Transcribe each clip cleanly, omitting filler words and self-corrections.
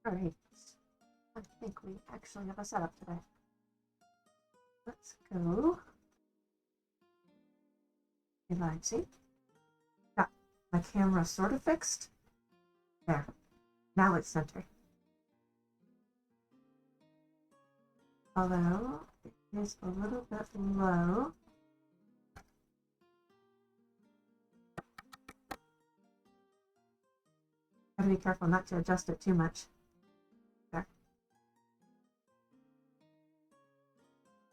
Alright, I think we actually have a setup today. Let's go. Relaxing. Got my camera sort of fixed. There. Now it's centered. Although it is a little bit low. Gotta be careful not to adjust it too much. There.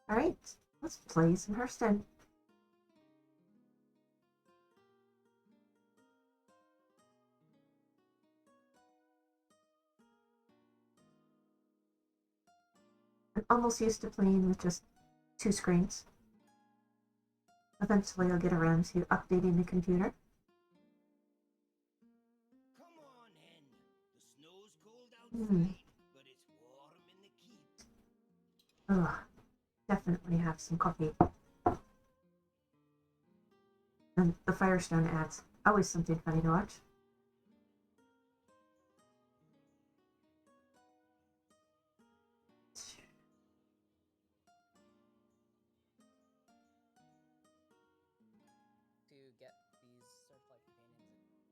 Alright, let's play some Hearthstone. I'm almost used to playing with just 2 screens. Eventually I'll get around to updating the computer. Come on in. The snow's cold outside, but it's warm in the keep. Ugh, definitely have some coffee. And the Firestone ads. Always something funny to watch. To get these searchlight companions.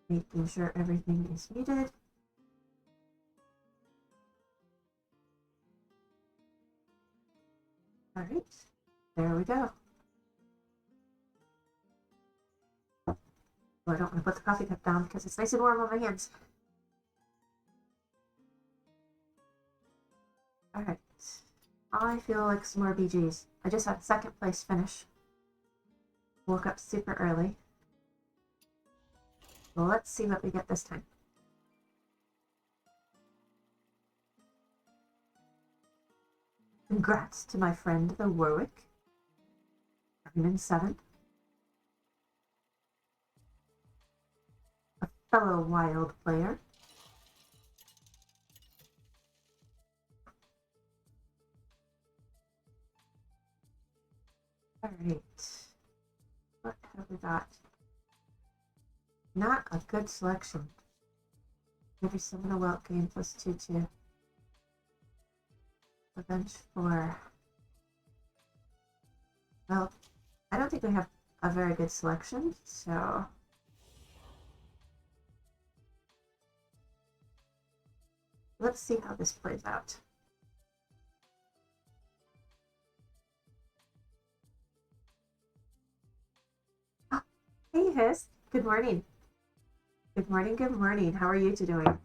Making sure everything is muted. Alright, there we go. Well, I don't want to put the coffee cup down because it's nice and warm on my hands. Alright, I feel like some more BGs. I just had 2nd place finish. Woke up super early. Well, let's see what we get this time. Congrats to my friend, the Warwick. I'm in 7th. A fellow wild player. Alright. What have we got? Not a good selection. Maybe summon a Welt game plus 2/2. A bench for. Well, I don't think we have a very good selection, so. Let's see how this plays out. Oh, hey, Hiss. Good morning. Good morning, good morning. How are you two doing?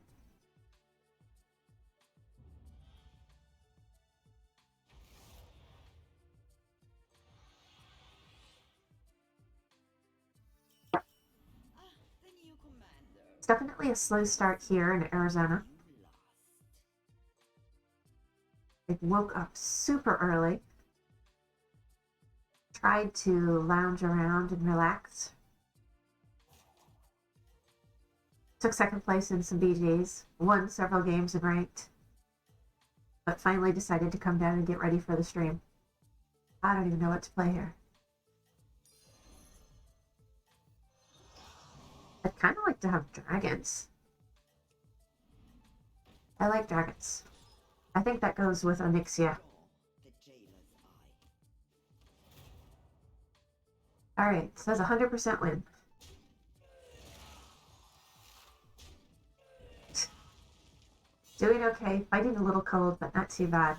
It's definitely a slow start here in Arizona. I woke up super early. Tried to lounge around and relax. Took 2nd place in some BGs. Won several games in ranked. But finally decided to come down and get ready for the stream. I don't even know what to play here. I'd kind of like to have dragons. I like dragons. I think that goes with Onyxia. Alright, says 100% win. Doing okay. Fighting a little cold, but not too bad.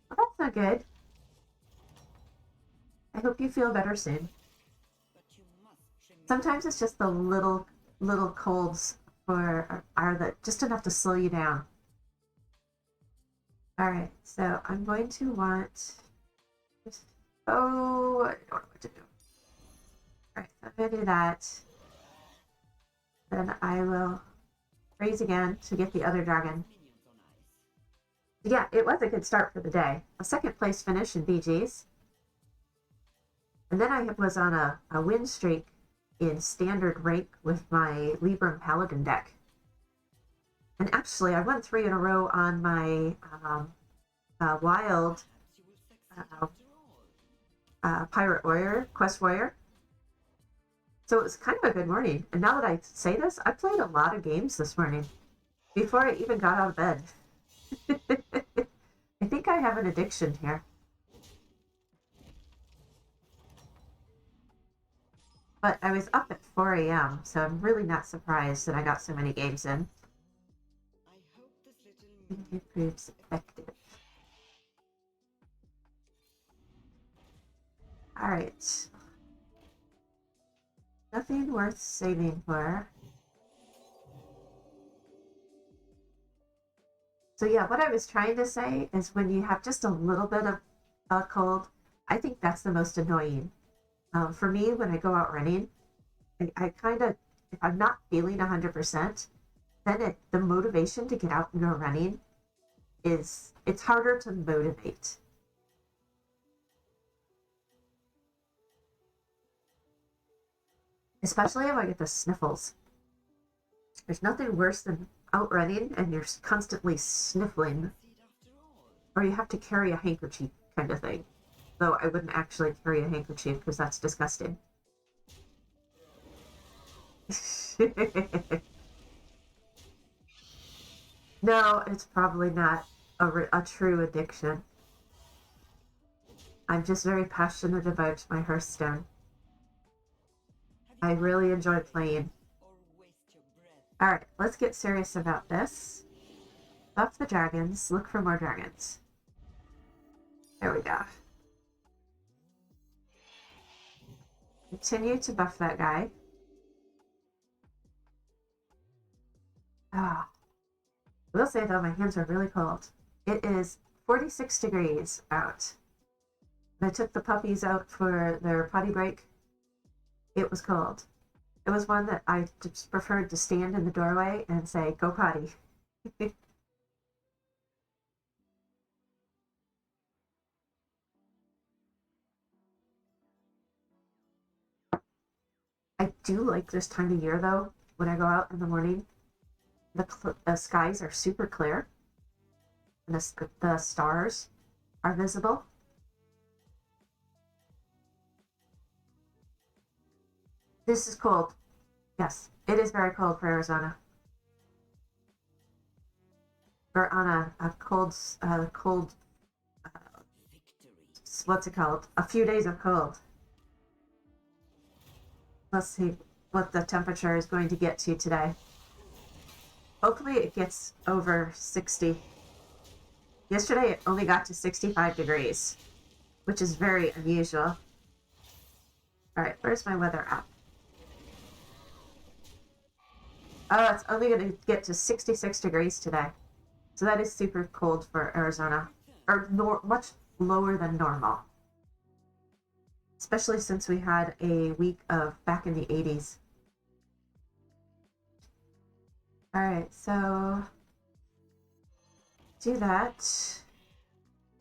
Well, that's not good. I hope you feel better soon. Sometimes it's just the little colds are the just enough to slow you down. Alright, so I'm going to want. Oh, I don't know what to do. Alright, I'm going to do that. Then I will raise again to get the other dragon. Yeah, it was a good start for the day. A 2nd place finish in BGs. And then I was on a win streak in standard rank with my Libram Paladin deck. And actually, I won 3 in a row on my wild Pirate Warrior, Quest Warrior. So it was kind of a good morning. And now that I say this, I played a lot of games this morning before I even got out of bed. I think I have an addiction here. But I was up at 4 a.m., so I'm really not surprised that I got so many games in. I hope this little It proves effective. Alright. Nothing worth saving for. So yeah, what I was trying to say is when you have just a little bit of a cold, I think that's the most annoying. For me, when I go out running, I kind of, if I'm not feeling 100%, then the motivation to get out and go running it's harder to motivate. Especially if I get the sniffles. There's nothing worse than out running and you're constantly sniffling, or you have to carry a handkerchief kind of thing. Though I wouldn't actually carry a handkerchief because that's disgusting. No, it's probably not a true addiction. I'm just very passionate about my Hearthstone. I really enjoy playing. or waste your breath. Alright, let's get serious about this. Buff the dragons. Look for more dragons. There we go. Continue to buff that guy. Ah. I will say though, my hands are really cold. It is 46 degrees out. When I took the puppies out for their potty break, it was cold. It was one that I just preferred to stand in the doorway and say, go potty. I do like this time of year though, when I go out in the morning. The skies are super clear and the stars are visible. This is cold. Yes, it is very cold for Arizona. We're on a cold, Victory. what's it called? A few days of cold. Let's see what the temperature is going to get to today. Hopefully it gets over 60. Yesterday it only got to 65 degrees, which is very unusual. All right, where's my weather app? Oh, it's only going to get to 66 degrees today. So that is super cold for Arizona, or much lower than normal. Especially since we had a week of back in the 80s. All right, so do that.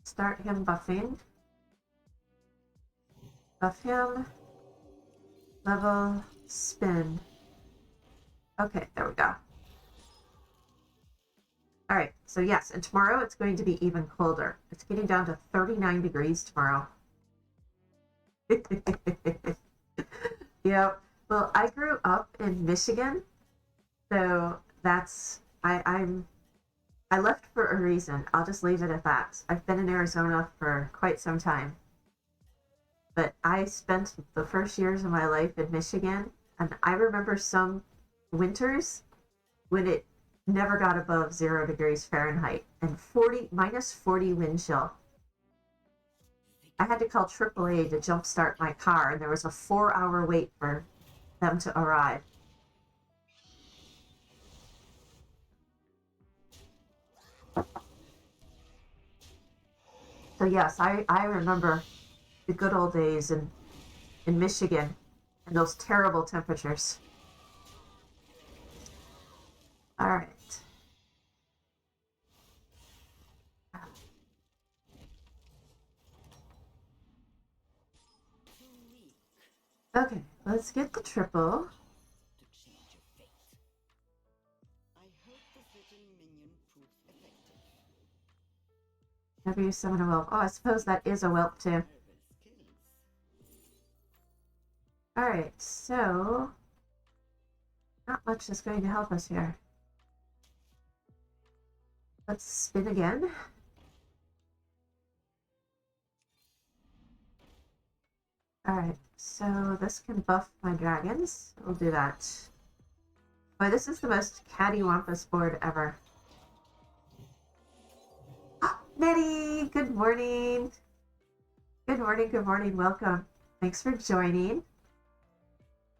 Start him buffing. Buff him. Level, spin. Okay, there we go. All right, so yes, and tomorrow it's going to be even colder. It's getting down to 39 degrees tomorrow. Yep. Well, I grew up in Michigan, so I left for a reason. I'll just leave it at that. I've been in Arizona for quite some time, but I spent the first years of my life in Michigan, and I remember some winters when it never got above 0 degrees Fahrenheit and minus 40 wind chill. I had to call AAA to jumpstart my car, and there was a 4-hour wait for them to arrive. So yes, I remember the good old days in Michigan and those terrible temperatures. All right. Too weak Okay, let's get the triple. to change your fate. I hope this little minion proves effective. Never you summon a whelp. Oh, I suppose that is a whelp too. Marvel skills. Alright, so not much is going to help us here. Let's spin again. Alright, so this can buff my dragons. We'll do that. Boy, this is the most cattywampus board ever. Nettie, good morning. Good morning, welcome. Thanks for joining.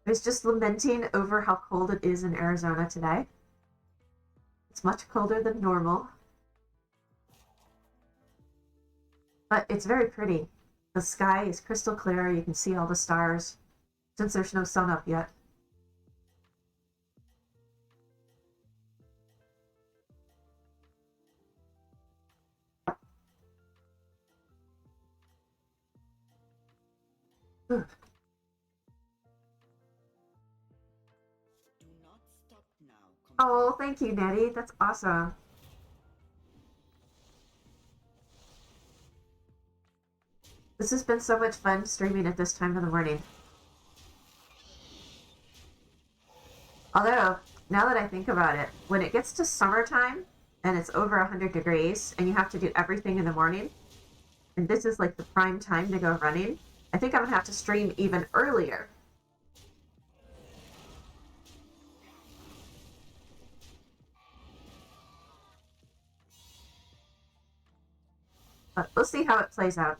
I was just lamenting over how cold it is in Arizona today. It's much colder than normal. But it's very pretty. The sky is crystal clear. You can see all the stars since there's no sun up yet. Ugh. Do not stop now. Oh, thank you, Nettie. That's awesome. This has been so much fun streaming at this time of the morning. Although, now that I think about it, when it gets to summertime and it's over 100 degrees and you have to do everything in the morning, and this is like the prime time to go running, I think I'm going to have to stream even earlier. But we'll see how it plays out.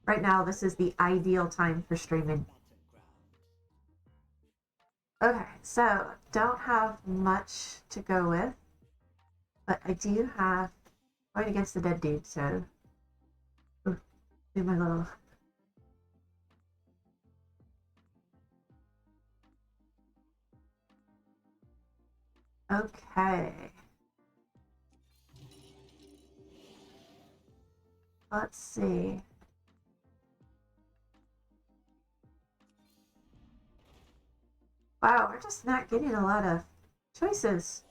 Right now, this is the ideal time for streaming. Okay, so don't have much to go with, but I do have going against the dead dude, so do my little. Okay. Let's see. Wow, we're just not getting a lot of choices.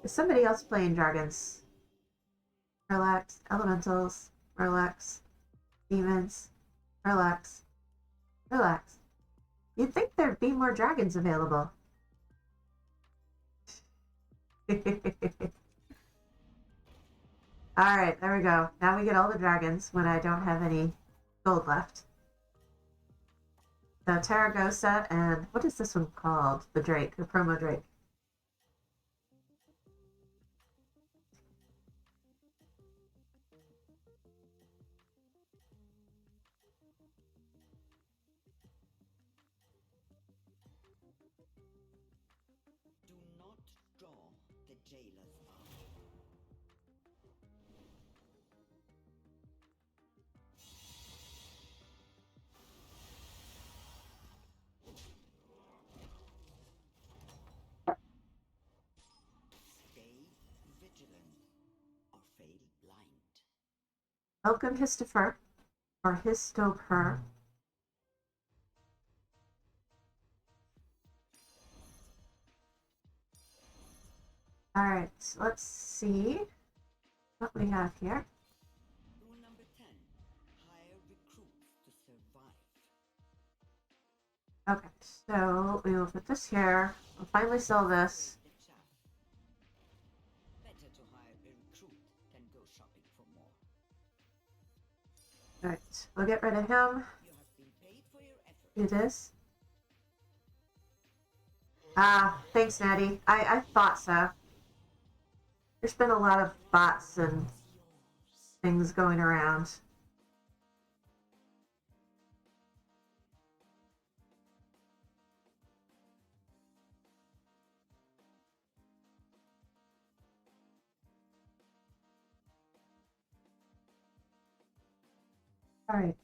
Is somebody else playing dragons? Relax, elementals, relax, demons, relax, relax. You'd think there'd be more dragons available. Alright, there we go. Now we get all the dragons when I don't have any gold left. So Taragosa and what is this one called? The Drake, the promo Drake. Do not draw the jailer's eye. Stay vigilant or fail blind. Welcome Histoper, or Histoper. Alright, let's see what we have here. Rule number 10. Hire recruits to survive. Okay, so we will put this here. We'll finally sell this. The chaff. Better to hire a recruit than go shopping for more. Alright, we'll get rid of him. You have been paid for your effort. Do this. Ah, thanks, Natty. I thought so. There's been a lot of bots and things going around. All right.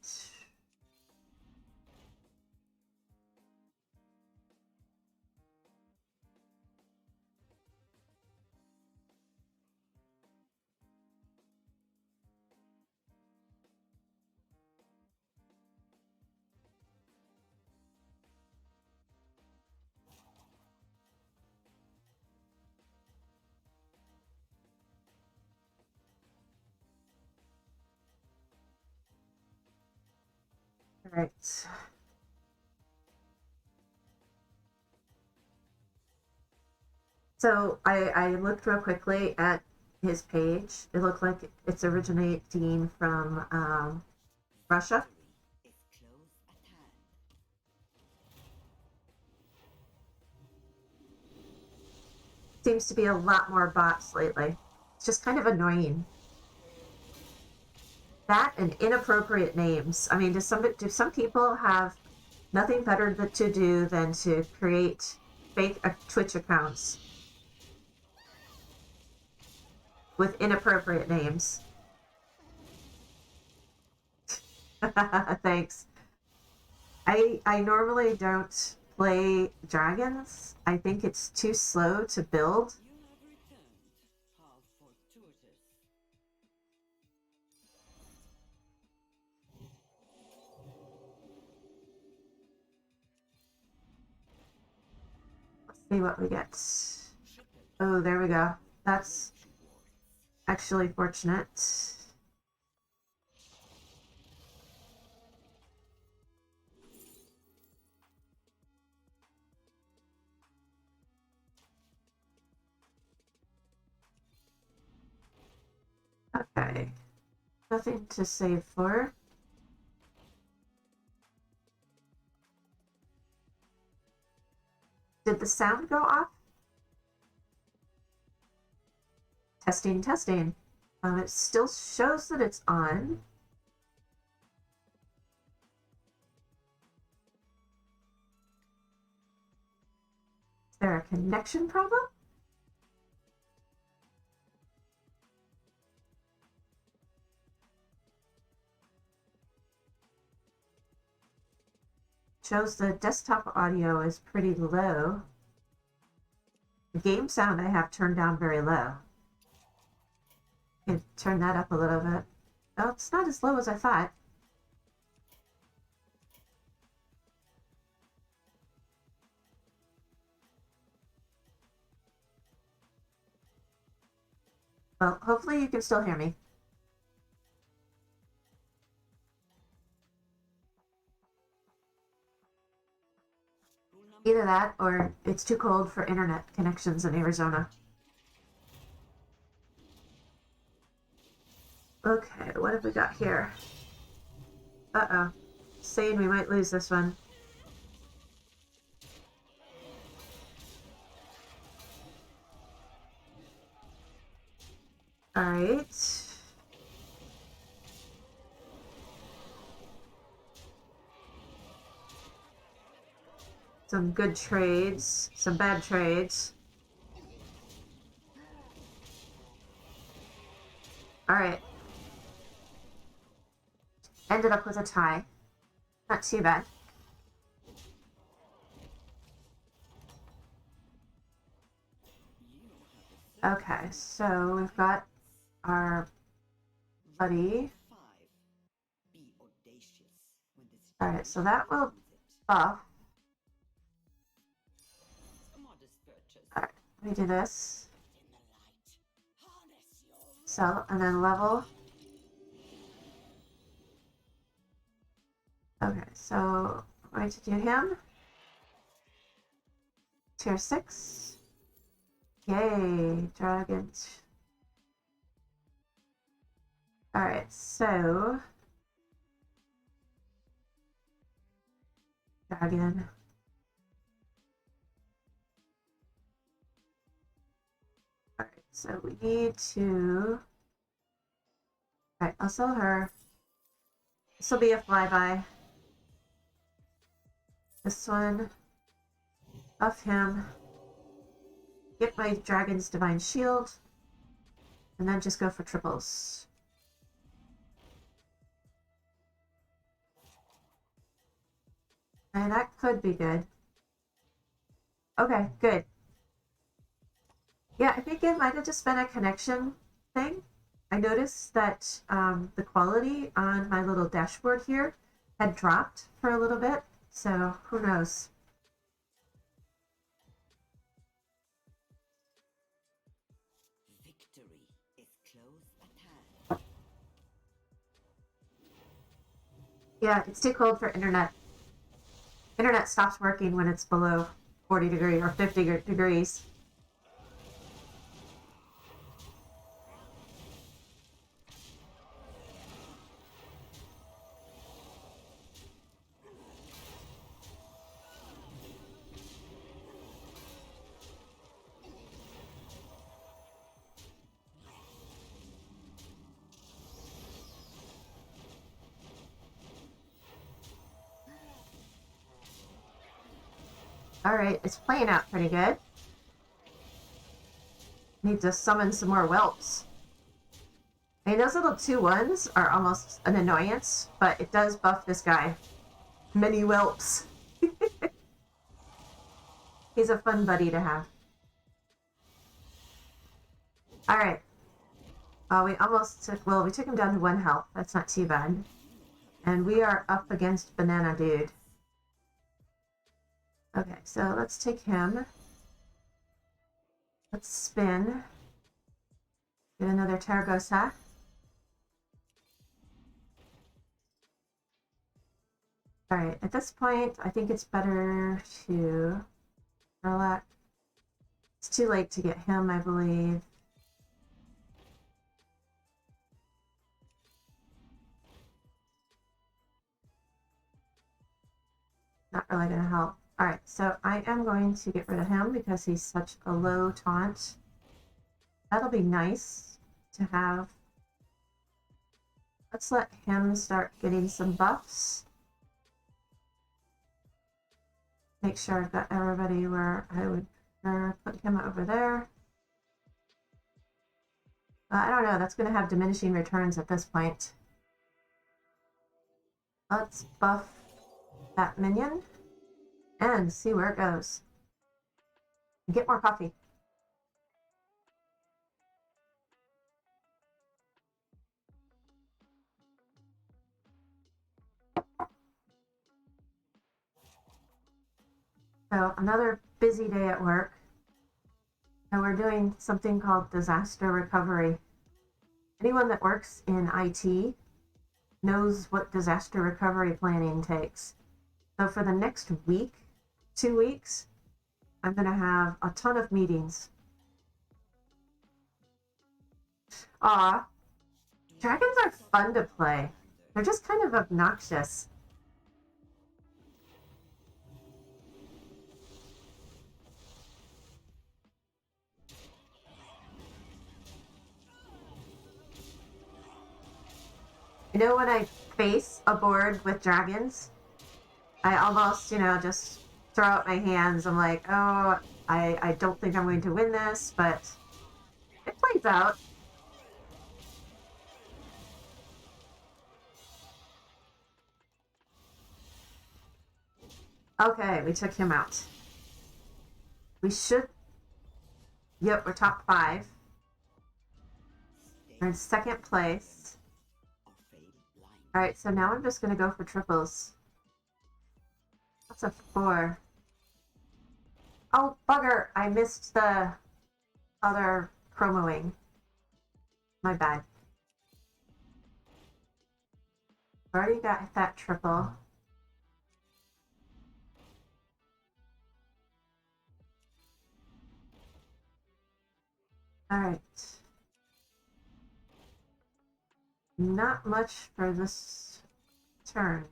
Right. So I looked real quickly at his page. It looked like it's originating from Russia. Victory is close at hand. Seems to be a lot more bots lately. It's just kind of annoying. That and inappropriate names. I mean, do some people have nothing better to do than to create fake Twitch accounts with inappropriate names? Thanks. I normally don't play dragons. I think it's too slow to build. You have returned. How fortuitous. Let's see what we get. Oh, there we go. That's actually fortunate. Okay. Nothing to save for. Did the sound go off? Testing, testing. It still shows that it's on. Is there a connection problem? Shows the desktop audio is pretty low. The game sound I have turned down very low. Can turn that up a little bit. Oh, it's not as low as I thought. Well, hopefully you can still hear me. Either that or it's too cold for internet connections in Arizona. Okay, what have we got here? Uh-oh. Saying we might lose this one. Alright. Some good trades, some bad trades. Alright. Ended up with a tie. Not too bad. Okay, so we've got our buddy. 5. Be audacious when this Alright, so that will buff. a modest purchase. Alright, let me do this. In the light. Harness your Sell and then level. Okay, so I'm going to do him. Tier 6. Yay, dragons. Alright, so dragon. Alright, so we need to. Alright, I'll sell her. This will be a flyby. This one. Buff him. Get my dragon's divine shield. And then just go for triples. And that could be good. Okay, good. Yeah, I think it might have just been a connection thing. I noticed that the quality on my little dashboard here had dropped for a little bit. So who knows? victory is close at hand. Yeah, it's too cold for internet. Internet stops working when it's below 40 degrees or 50 degrees. All right, it's playing out pretty good. Need to summon some more whelps. I mean, those little 2/1s are almost an annoyance, but it does buff this guy. Many whelps. He's a fun buddy to have. All right. We almost took, well, we took him down to 1 health. That's not too bad. And we are up against Banana Dude. Okay, so let's take him. Let's spin. Get another Terragosa. Alright, at this point, I think it's better to relax. It's too late to get him, I believe. Not really going to help. Alright, so I am going to get rid of him because he's such a low taunt. That'll be nice to have. Let's let him start getting some buffs. Make sure I've got everybody where I would put him over there. I don't know, that's going to have diminishing returns at this point. Let's buff that minion and see where it goes. Get more coffee. So another busy day at work. And we're doing something called disaster recovery. Anyone that works in IT knows what disaster recovery planning takes. So for the next week, 2 weeks, I'm going to have a ton of meetings. Dragons are fun to play. They're just kind of obnoxious. You know, when I face a board with dragons, I almost, just throw out my hands. I'm like, oh, I don't think I'm going to win this, but it plays out. Okay, we took him out. We should... Yep, we're top 5. We're in 2nd place. Alright, so now I'm just going to go for triples. That's a 4. Oh, bugger! I missed the other promoing. My bad. Already got that triple. Alright. Not much for this turn.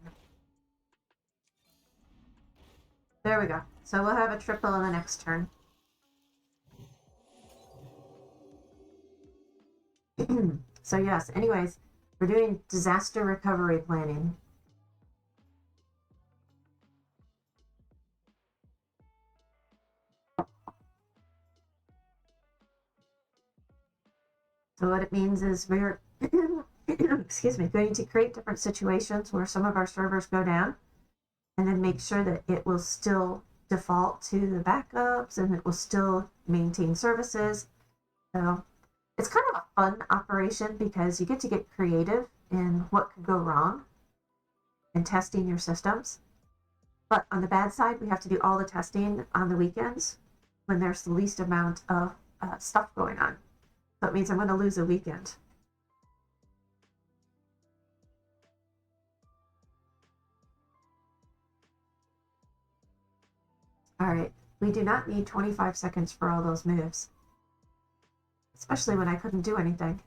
There we go. So we'll have a triple in the next turn. So yes, anyways, we're doing disaster recovery planning. So what it means is we're excuse me, going to create different situations where some of our servers go down and then make sure that it will still default to the backups and it will still maintain services. So it's kind of a fun operation because you get to get creative in what could go wrong and testing your systems. But on the bad side, we have to do all the testing on the weekends when there's the least amount of stuff going on. So it means I'm going to lose a weekend. Alright, we do not need 25 seconds for all those moves. Especially when I couldn't do anything.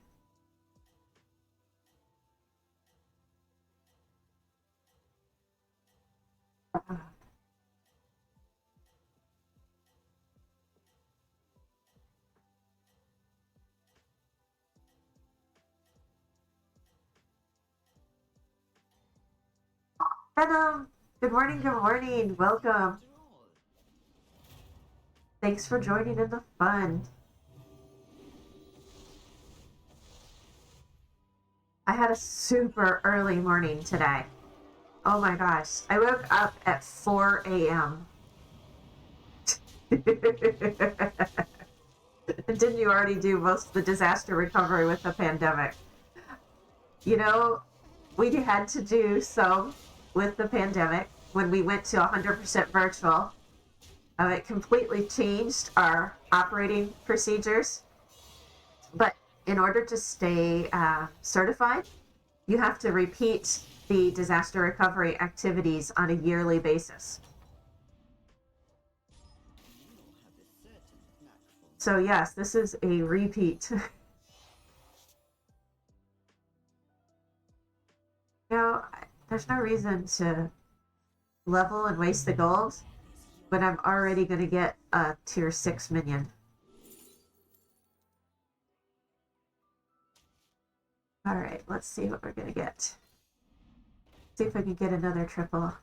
Venom! Good morning, good morning. Welcome. After all, Thanks for joining in the fun. I had a super early morning today. Oh my gosh. I woke up at 4 a.m. Didn't you already do most of the disaster recovery with the pandemic? You know, we had to do some with the pandemic when we went to 100% virtual. It completely changed our operating procedures. But in order to stay certified, you have to repeat the disaster recovery activities on a yearly basis. you have a certain knack for So yes, this is a repeat. There's no reason to level and waste the gold when I'm already going to get a tier 6 minion. Alright, let's see what we're going to get. See if we can get another triple.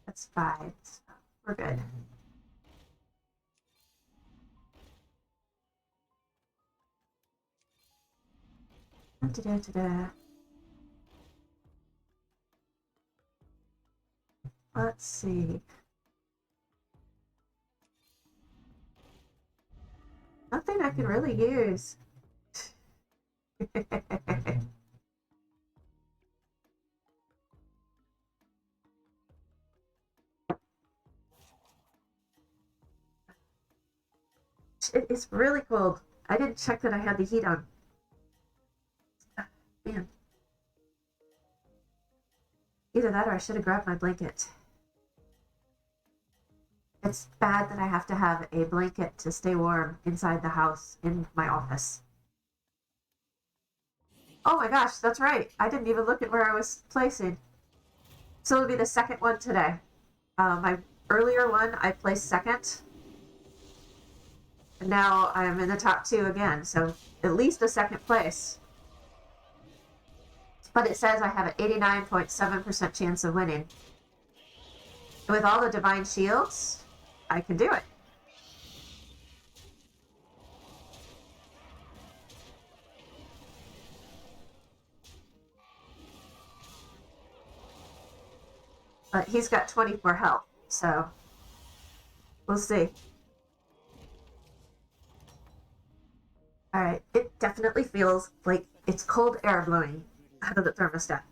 That's 5. So we're good. Da-da-da-da. Let's see. Nothing I can really use. It's really cold. I didn't check that I had the heat on. Man. Either that or I should have grabbed my blanket. It's bad that I have to have a blanket to stay warm inside the house in my office. Oh my gosh, that's right. I didn't even look at where I was placing. So it'll be the second one today. My earlier one, I placed second. And now I'm in the top 2 again, so at least a second place. But it says I have an 89.7% chance of winning. With all the divine shields, I can do it. But he's got 24 health, so we'll see. Alright, it definitely feels like it's cold air blowing out of the thermostat.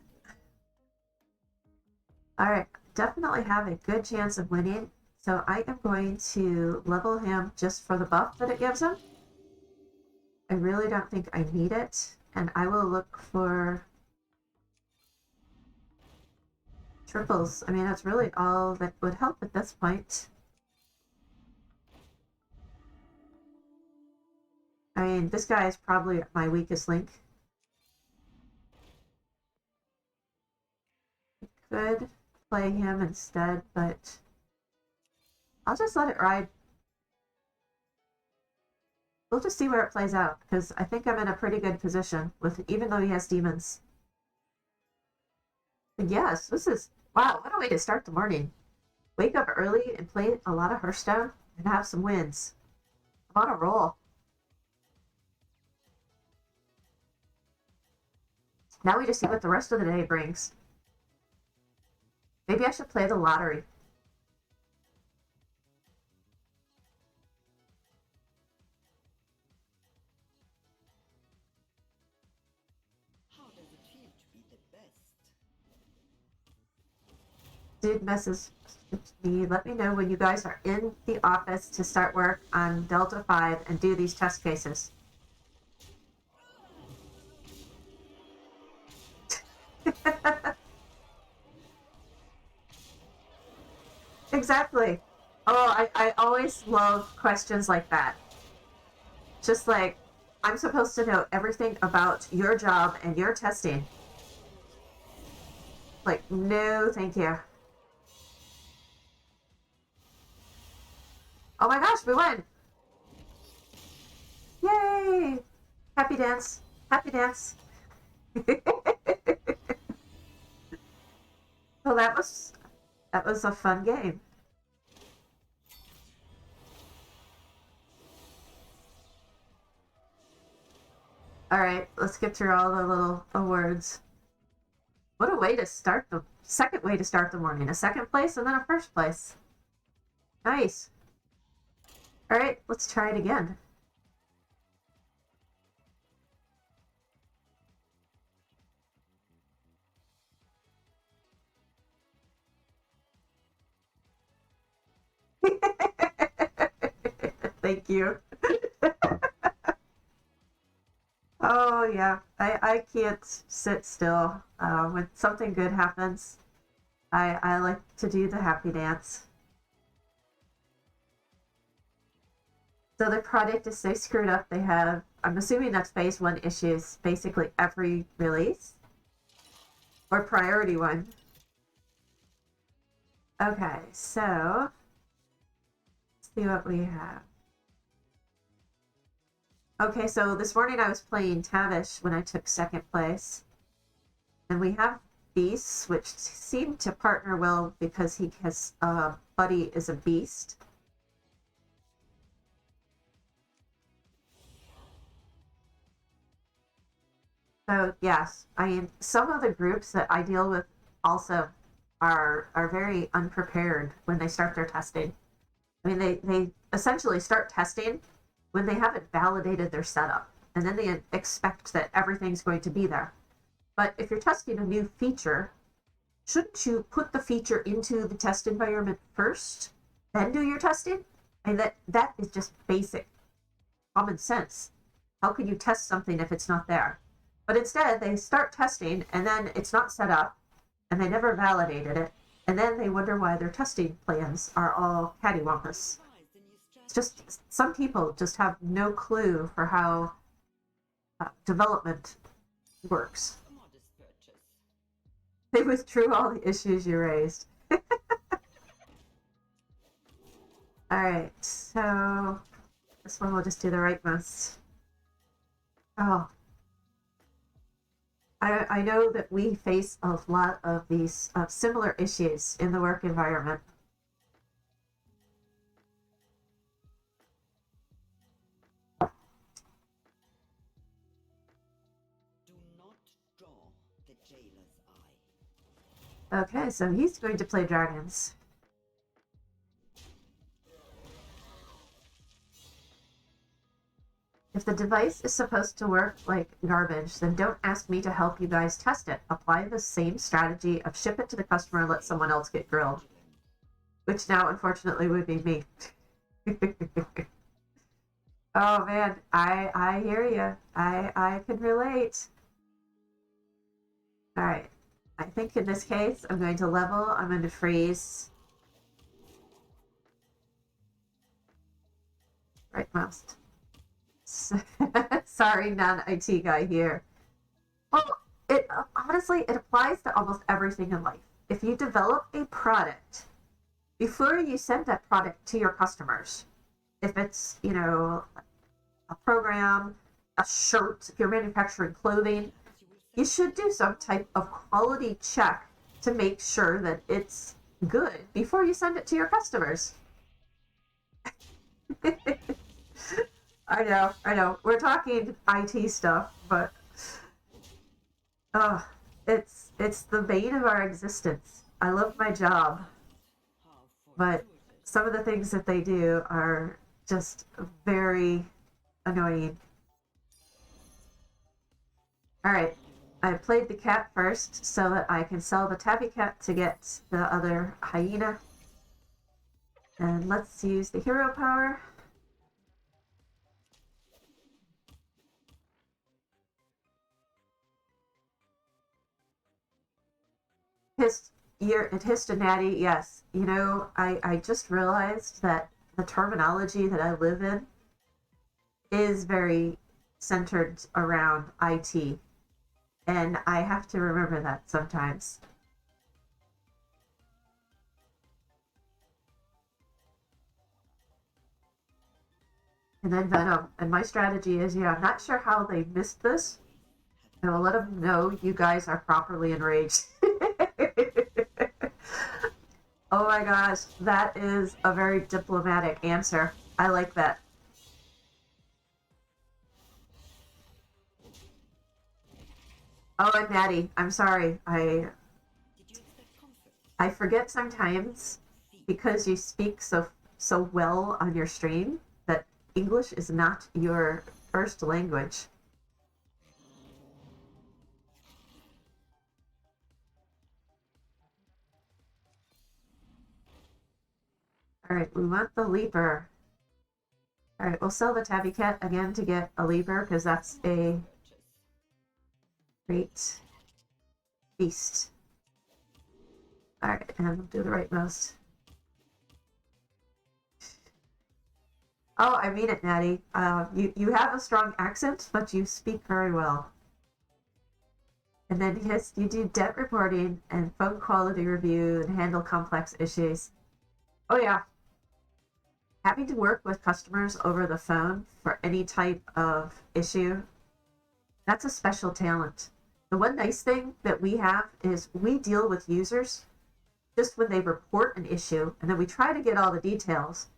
Alright, definitely have a good chance of winning, so I am going to level him just for the buff that it gives him. I really don't think I need it, and I will look for triples. I mean, that's really all that would help at this point. I mean, this guy is probably my weakest link. I could play him instead, but I'll just let it ride. We'll just see where it plays out, because I think I'm in a pretty good position, with even though he has demons. But yes, this is, wow, what a way to start the morning. Wake up early and play a lot of Hearthstone and have some wins. I'm on a roll. Now we just see what the rest of the day brings. Maybe I should play the lottery. how does it feel to be the best? Dude messes with me. Let me know when you guys are in the office to start work on Delta 5 and do these test cases. Exactly. Oh, I always love questions like that. Just like, I'm supposed to know everything about your job and your testing. Like, no, thank you. Oh my gosh, we won! Yay! Happy dance. Happy dance. Well, that was a fun game. All right, let's get through all the little awards. What a way to start the second way to start the morning. A second place and then a first place. Nice. All right, let's try it again. Thank you. Oh yeah, I can't sit still. When something good happens, I like to do the happy dance. So the product is so screwed up. They have, I'm assuming that's phase one issues, basically every release or priority one. Okay, so let's see what we have. Okay, so this morning I was playing Tavish when I took second place. And we have beasts, which seem to partner well because he has Buddy is a beast. So yes, I mean some of the groups that I deal with also are very unprepared when they start their testing. I mean they essentially start testing when they haven't validated their setup, and then they expect that everything's going to be there. But if you're testing a new feature, shouldn't you put the feature into the test environment first, then do your testing? And that is just basic common sense. How can you test something if it's not there? But instead, they start testing and then it's not set up and they never validated it. And then they wonder why their testing plans are all cattywampus. It's just some people just have no clue for how development works. They withdrew all the issues you raised. All right, so this one we'll just do the rightmost. Oh, I know that we face a lot of these similar issues in the work environment. Do not draw the jailer's eye. Okay, so he's going to play dragons. If the device is supposed to work like garbage, then don't ask me to help you guys test it. Apply the same strategy of ship it to the customer and let someone else get grilled. Which now, unfortunately, would be me. Oh man, I hear you. I can relate. All right. I think in this case, I'm going to level. I'm going to freeze. Right mouse. Sorry, non-IT guy here. Well, it honestly it applies to almost everything in life. If you develop a product before you send that product to your customers, if it's a program, a shirt, if you're manufacturing clothing, you should do some type of quality check to make sure that it's good before you send it to your customers. I know. We're talking IT stuff, but oh, it's the bane of our existence. I love my job, but some of the things that they do are just very annoying. All right, I played the cat first so that I can sell the tabby cat to get the other hyena. And let's use the hero power. His you're at Histonati, yes. You know, I just realized that the terminology that I live in is very centered around IT. And I have to remember that sometimes. And then Venom. And my strategy is, yeah, I'm not sure how they missed this. And I'll let them know you guys are properly enraged. Oh my gosh, that is a very diplomatic answer. I like that. Oh, and Maddie, I'm sorry. I forget sometimes because you speak so well on your stream that English is not your first language. All right, we want the leaper. All right, we'll sell the tabby cat again to get a leaper because that's a great beast. All right, and we'll do the right mouse. Oh, I mean it, Natty. You have a strong accent, but you speak very well. And then yes, you do debt reporting and phone quality review and handle complex issues. Oh yeah, having to work with customers over the phone for any type of issue, that's a special talent. The one nice thing that we have is we deal with users just when they report an issue, and then we try to get all the details.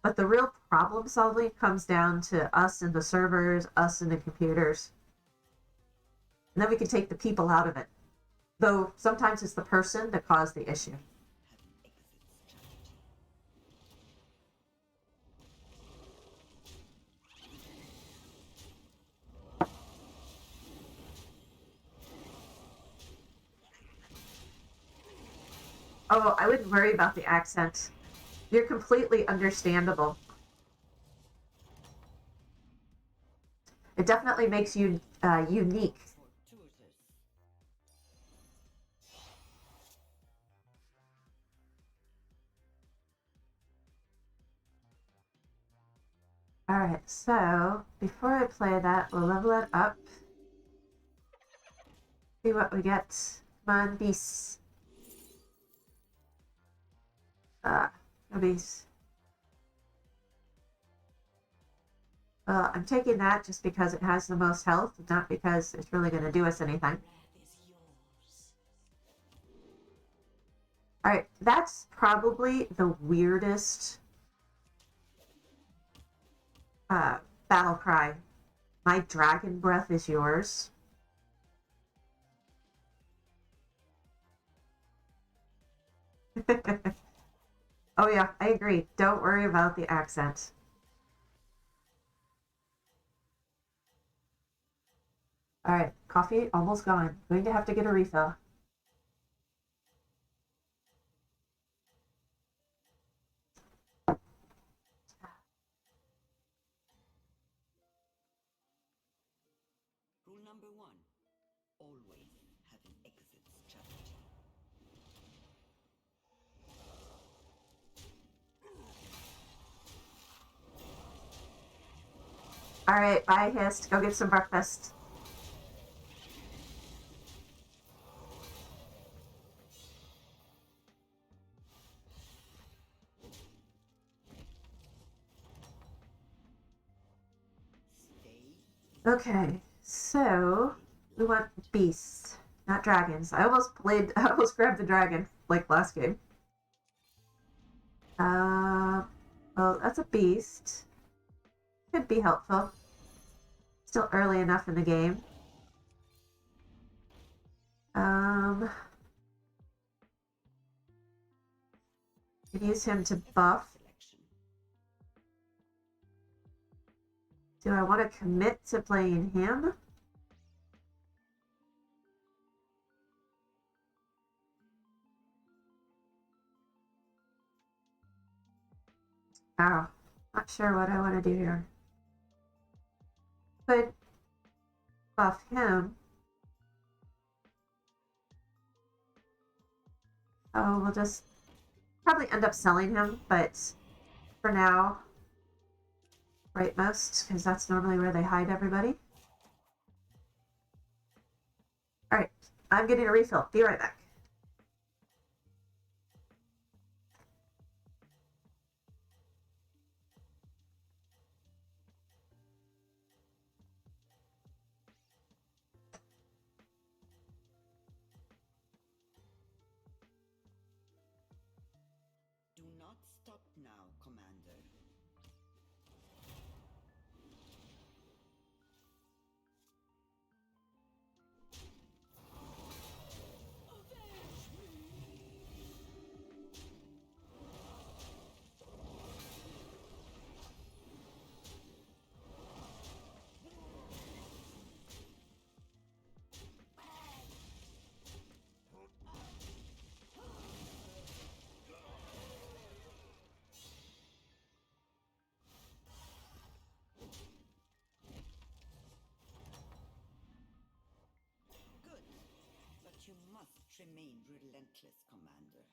But the real problem solving comes down to us and the servers, us and the computers. And then we can take the people out of it. Though sometimes it's the person that caused the issue. Oh, I wouldn't worry about the accent. You're completely understandable. It definitely makes you unique. Alright, so before I play that, we'll level it up. See what we get. Come on, beasts. No beasts. I'm taking that just because it has the most health, not because it's really going to do us anything. Alright, that's probably the weirdest battle cry. My dragon breath is yours. Oh yeah, I agree. Don't worry about the accent. Alright, coffee almost gone. Going to have to get a refill. Rule number 1. Always have an exit strategy. Alright, bye, Hist. Go get some breakfast. Okay, so we want beasts, not dragons. I almost grabbed the dragon like last game. Well, that's a beast. Could be helpful. Still early enough in the game. Could use him to buff. Do I want to commit to playing him? Oh, not sure what I want to do here. Could buff him. Oh, we'll just probably end up selling him, but for now, right most, because that's normally where they hide everybody. Alright, I'm getting a refill. Be right back. Do not stop now, Commander. Good. But you must remain relentless, Commander.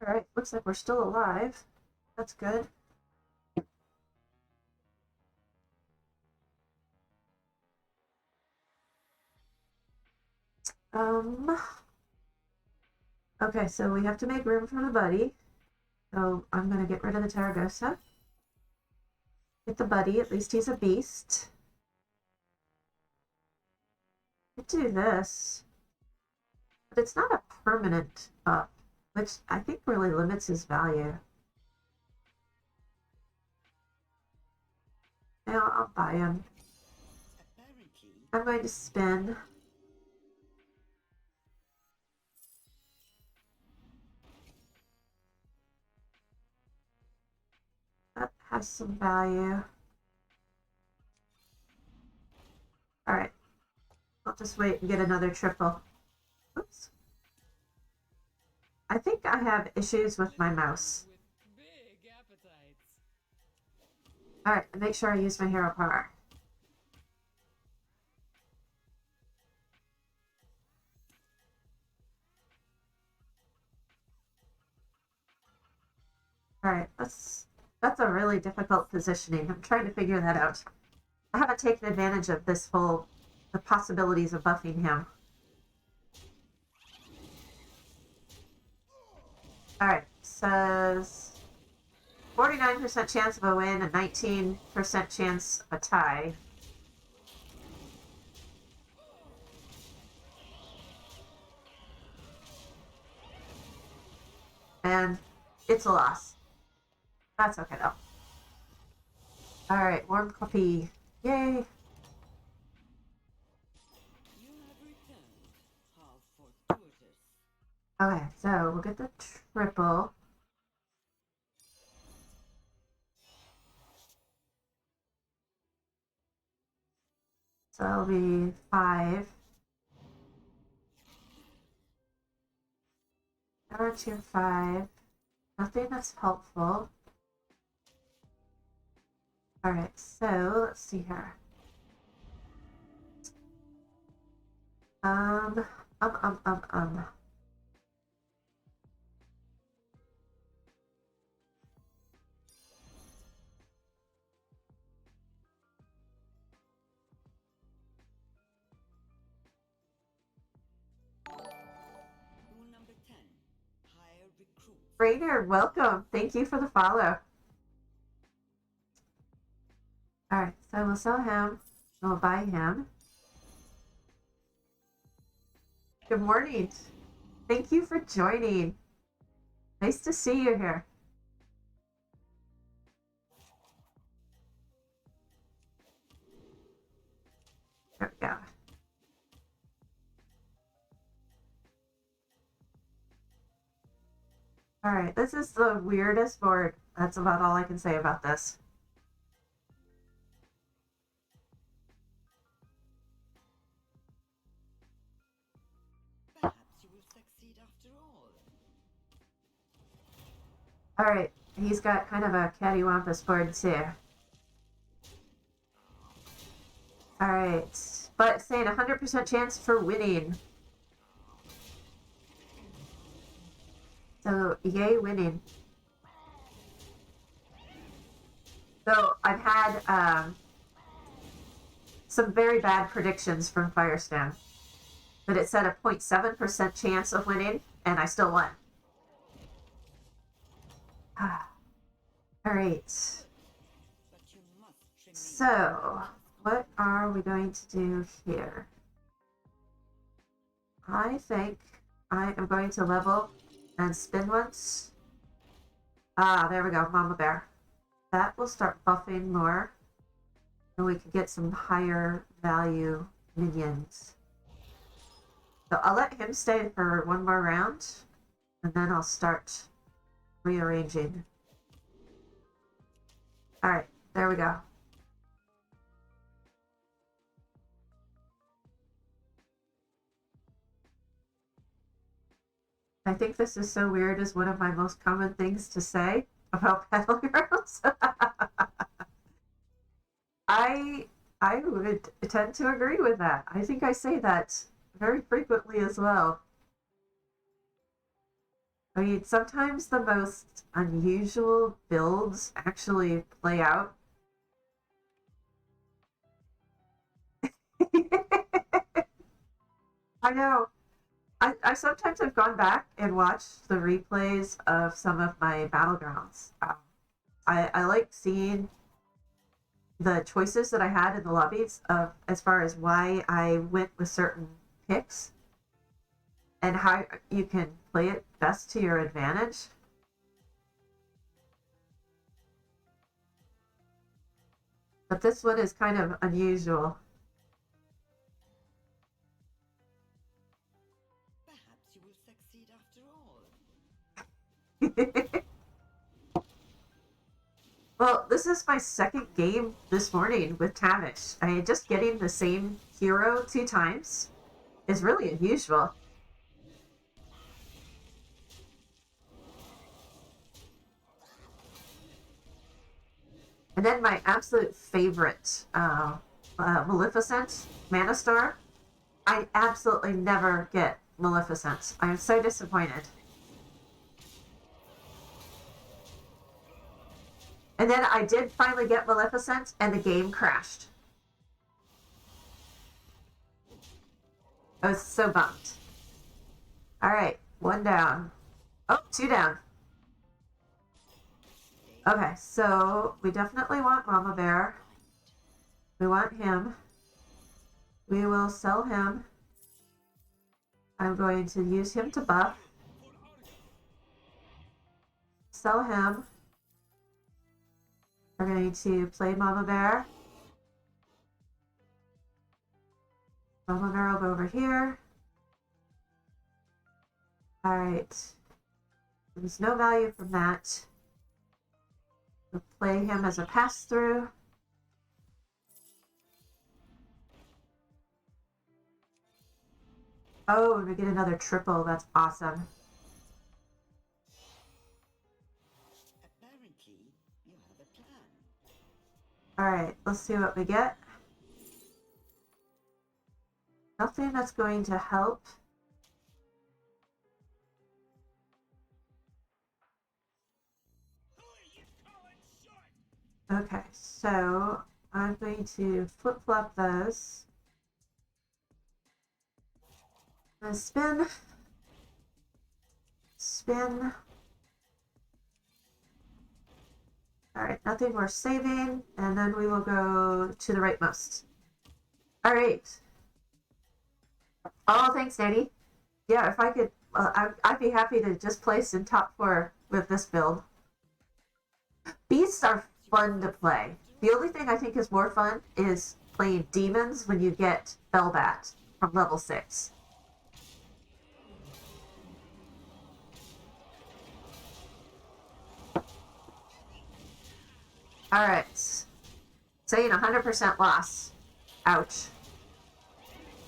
Alright, looks like we're still alive. That's good. Okay, so we have to make room for the buddy. So I'm gonna get rid of the Taragosa. Get the buddy, at least he's a beast. Could do this. But it's not a permanent up, which I think really limits his value. Yeah, I'll buy him. Apparently, I'm going to spin. That has some value. Alright. I'll just wait and get another triple. Oops. I think I have issues with my mouse. With big appetites. Alright, make sure I use my hero power. Alright, that's a really difficult positioning. I'm trying to figure that out. I haven't taken advantage of the possibilities of buffing him. Alright, says 49% chance of a win, a 19% chance of a tie. And it's a loss. That's okay though. Alright, warm puppy. Yay! you have returned. How fortuitous. Okay, so we'll get the triple. So that'll be 5. Power tier 5. Nothing that's helpful. Alright, so let's see here. Um, um, um, um. Rule number 10. Hire recruits. Rainer, welcome. Thank you for the follow. Alright, so we'll sell him. We'll buy him. Good morning. Thank you for joining. Nice to see you here. There we go. Alright, this is the weirdest board. That's about all I can say about this. Perhaps you will succeed after all. Alright, he's got kind of a cattywampus board too. Alright. But saying 100% chance for winning. So, yay winning. So, I've had some very bad predictions from Firestone. But it said a 0.7% chance of winning, and I still won. Alright. So, what are we going to do here? I think I am going to level and spin once. Ah, there we go, Mama Bear. That will start buffing more, and we can get some higher value minions. So I'll let him stay for one more round, and then I'll start rearranging. Alright, there we go. I think this is so weird is one of my most common things to say about Battlegrounds. I would tend to agree with that. I think I say that very frequently as well. I mean, sometimes the most unusual builds actually play out. I know. I sometimes have gone back and watched the replays of some of my battlegrounds. I like seeing the choices that I had in the lobbies of as far as why I went with certain picks and how you can play it best to your advantage. But this one is kind of unusual. Perhaps you will succeed after all. Well, this is my second game this morning with Tavish. I mean, just getting the same hero 2 times is really unusual. And then my absolute favorite, Maleficent, Mana Star. I absolutely never get Maleficent. I am so disappointed. And then I did finally get Maleficent, and the game crashed. I was so bummed. Alright, 1 down. Oh, 2 down. Okay, so we definitely want Mama Bear. We want him. We will sell him. I'm going to use him to buff. Sell him. We're going to play Mama Bear. Mama Bear will go over here. Alright. There's no value from that. We'll play him as a pass-through. Oh, and we get another triple. That's awesome. Apparently, you have a plan. Alright, let's see what we get. Nothing that's going to help. Okay, so I'm going to flip-flop those. Spin. Spin. Alright, nothing more saving, and then we will go to the rightmost. Alright. Oh, thanks, Danny. Yeah, if I could, I'd be happy to just place in top 4 with this build. Beasts are fun to play. The only thing I think is more fun is playing demons when you get Bellbat from level 6. Alright. Saying 100% loss. Ouch.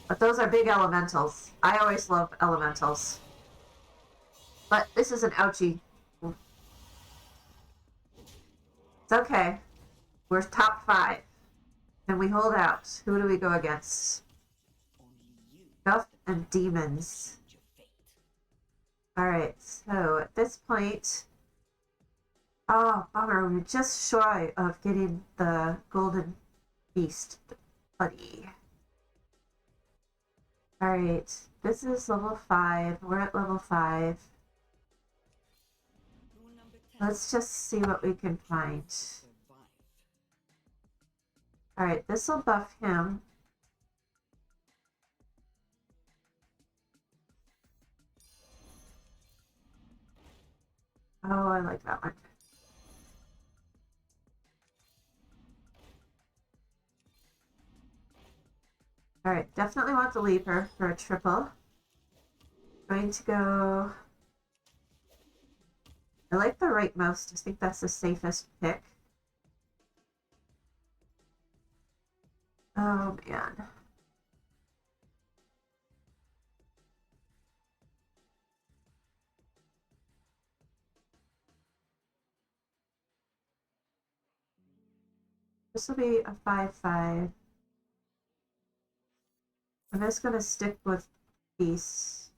But those are big elementals. I always love elementals. But this is an ouchie. It's okay. We're top 5. And we hold out. Who do we go against? Only you Guff and demons. change your fate. Alright, so at this point... Oh, bummer, we were just shy of getting the golden beast buddy. Alright, this is level 5. We're at level 5. Rule number 10. Let's just see what we can find. Survive. Alright, this will buff him. Oh, I like that one. Alright, definitely want the leaper for a triple. Going to go... I like the right most. I think that's the safest pick. Oh, man. This will be a 5/5. I'm just going to stick with peace.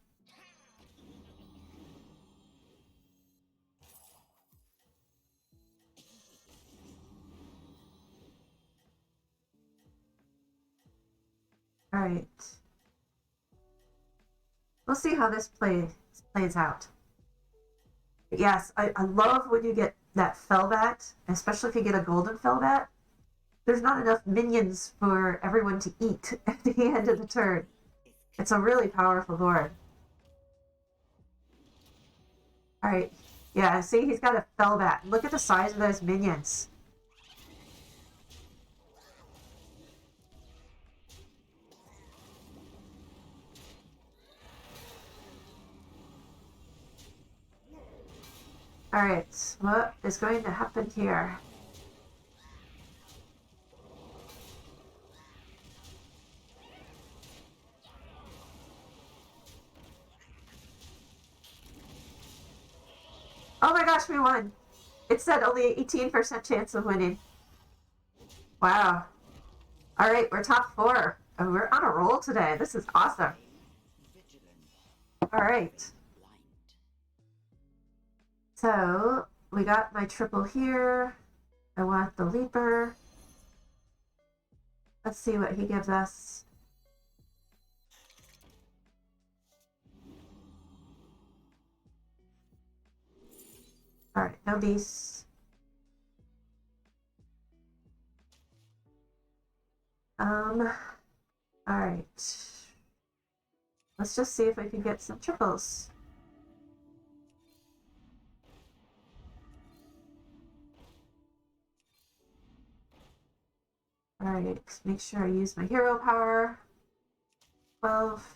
Alright. We'll see how this plays out. But yes, I love when you get that Fellbat, especially if you get a golden Fellbat. There's not enough minions for everyone to eat at the end of the turn. It's a really powerful board. Alright. Yeah, see, he's got a Fellbat. Look at the size of those minions. Alright, what is going to happen here? Oh my gosh, we won! It said only 18% chance of winning. Wow. Alright, we're top 4. And we're on a roll today. This is awesome. Vigilant. Alright. Blind. So, we got my triple here. I want the leaper. Let's see what he gives us. Alright, no beasts. Alright. Let's just see if we can get some triples. Alright, make sure I use my hero power. 12.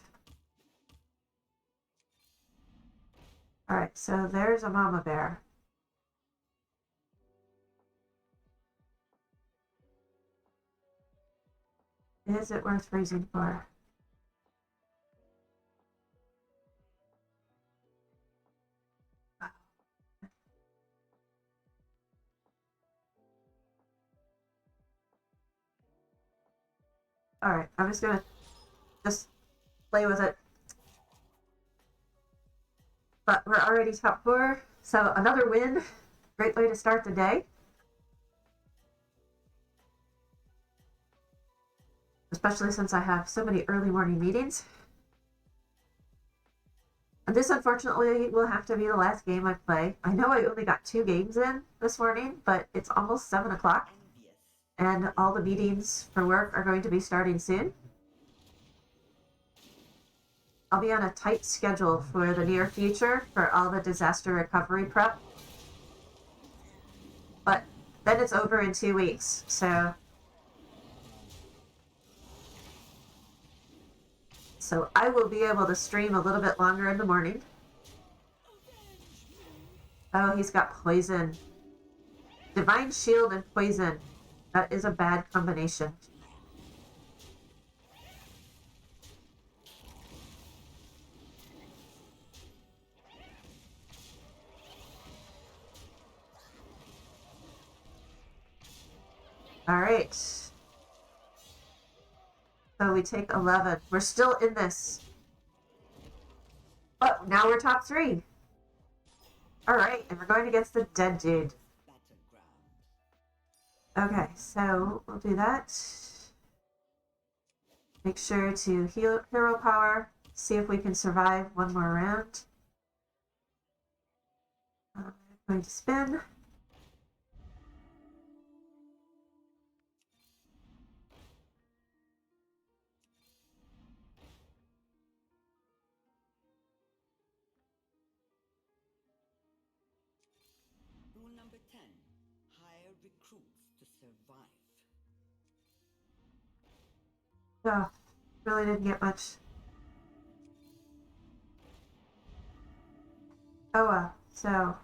Alright, so there's a mama bear. Is it worth freezing for? Alright, I'm just gonna play with it. But we're already top 4, so another win. Great way to start the day. Especially since I have so many early morning meetings. And this, unfortunately, will have to be the last game I play. I know I only got 2 games in this morning, but it's almost 7 o'clock. Envious. And all the meetings for work are going to be starting soon. I'll be on a tight schedule for the near future for all the disaster recovery prep. But then it's over in 2 weeks, so I will be able to stream a little bit longer in the morning. Oh, he's got poison. Divine Shield and poison. That is a bad combination. All right. So we take 11. We're still in this. But now we're top 3. All right, and we're going against the dead dude. Okay, so we'll do that. Make sure to heal hero power. See if we can survive one more round. I'm going to spin. Rule number 10. Hire recruits to survive. Oh, really didn't get much. Oh well, so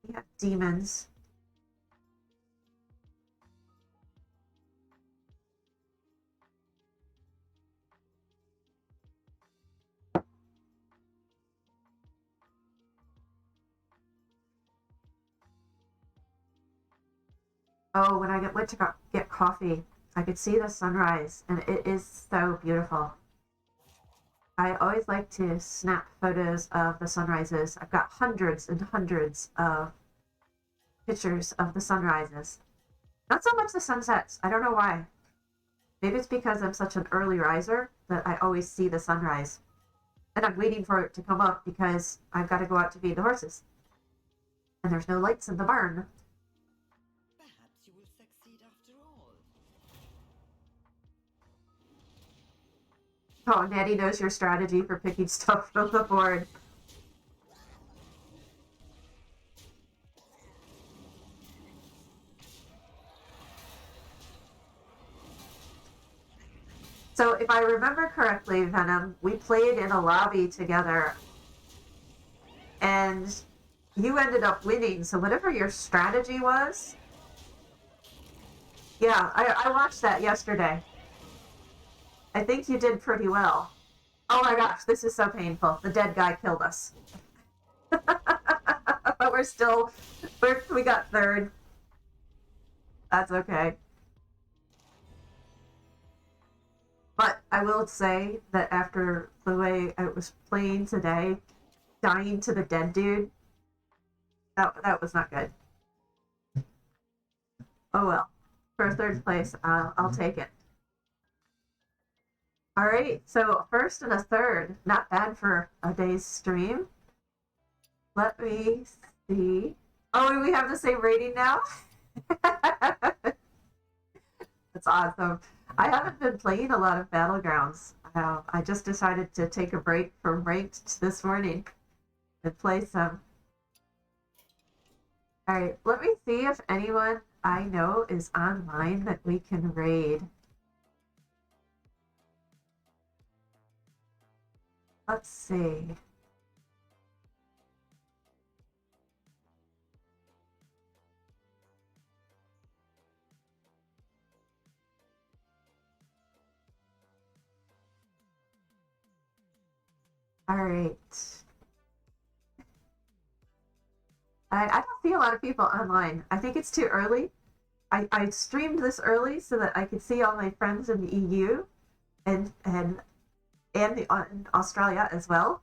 we have demons. Oh, when I went to get coffee, I could see the sunrise, and it is so beautiful. I always like to snap photos of the sunrises. I've got hundreds and hundreds of pictures of the sunrises. Not so much the sunsets. I don't know why. Maybe it's because I'm such an early riser that I always see the sunrise. And I'm waiting for it to come up because I've got to go out to feed the horses. And there's no lights in the barn. Perhaps you will succeed after all. Oh, Natty knows your strategy for picking stuff from the board. So if I remember correctly, Venom, we played in a lobby together and you ended up winning. So whatever your strategy was, yeah, I watched that yesterday. I think you did pretty well. Oh my gosh, this is so painful. The dead guy killed us. But we got third. That's okay. But I will say that after the way I was playing today, dying to the dead dude, that was not good. Oh well. For third place, I'll take it. All right, so first and a third, not bad for a day's stream. Let me see. Oh, we have the same rating now? That's awesome. I haven't been playing a lot of Battlegrounds. I just decided to take a break from ranked this morning and play some. All right, let me see if anyone I know is online that we can raid. Let's see. All right. I don't see a lot of people online. I think it's too early. I streamed this early so that I could see all my friends in the EU and in Australia as well.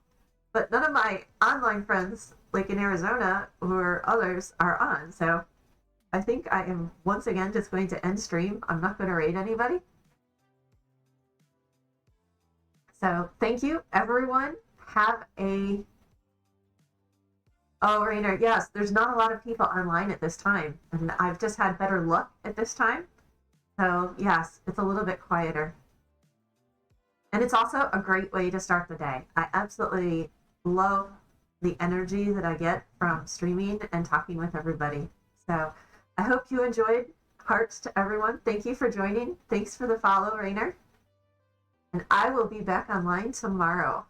But none of my online friends, like in Arizona or others, are on. So I think I am once again just going to end stream. I'm not going to raid anybody. So thank you, everyone. Have a... Oh, Rainer, yes, there's not a lot of people online at this time. And I've just had better luck at this time. So yes, it's a little bit quieter. And it's also a great way to start the day. I absolutely love the energy that I get from streaming and talking with everybody. So I hope you enjoyed. Hearts to everyone. Thank you for joining. Thanks for the follow, Rainer. And I will be back online tomorrow.